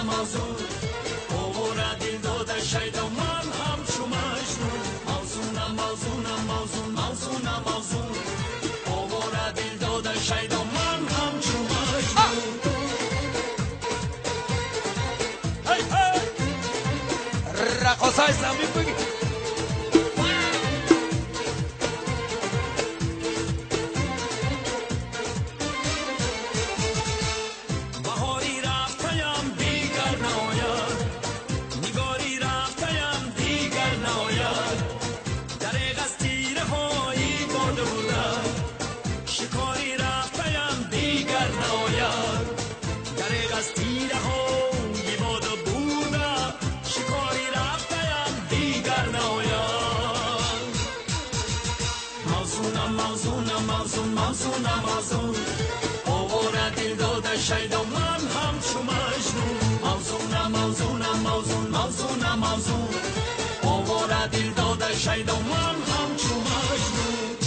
موزون اوورا دل داده شیدا من همچو مجنون موزونم موزونم موزون موزونم موزون اوورا دل داده شیدا من همچو مجنون هی هی رقصای زمین بگی موزون اوورا دل داده شیدا من همچو مجنون موزونم موزونم موزون موزونم موزون اوورا دل داده شیدا من همچو مجنون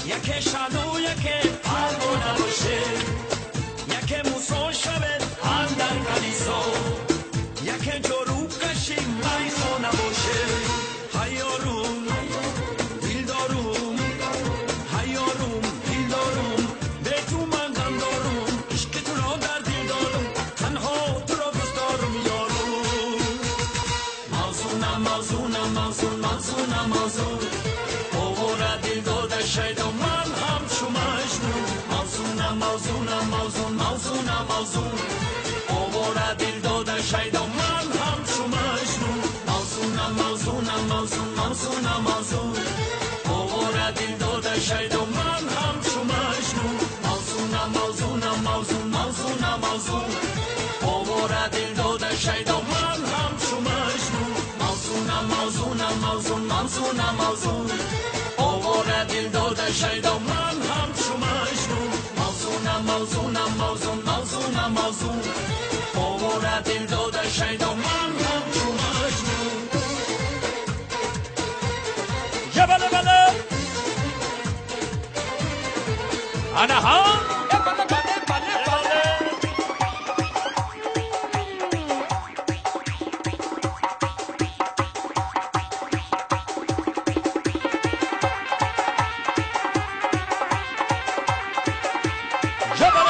یکی شادو یکی پرگو نباشه یکی موسون شود اندر کلیسا یکی جروب کشی میخوا نباشه هیاروم دیلداروم هیاروم دیلداروم به تو من غم دارم عشق تو را در دل دارم تنها تو را دوست دارم یارو موزونم موزونم موزون موزونم موزون اوورا دل داده شیدا من همچو مجنون موزونم موزونم موزون موزونم موزون اوورا دل داده شیدا من همچو مجنون موزونم موزونم موزون موزونم موزون اوورا دل داده شیدا من همچو مجنون موزونم موزونم موزون موزونم موزون اوورا دل داده شیدا من همچو مجنون موزونم موزونم موزون موزونم موزون اوورا دل داده شیدا من همچو مجنون موزونم موزونم موزون موزونم موزون اوورا دل داده شیدا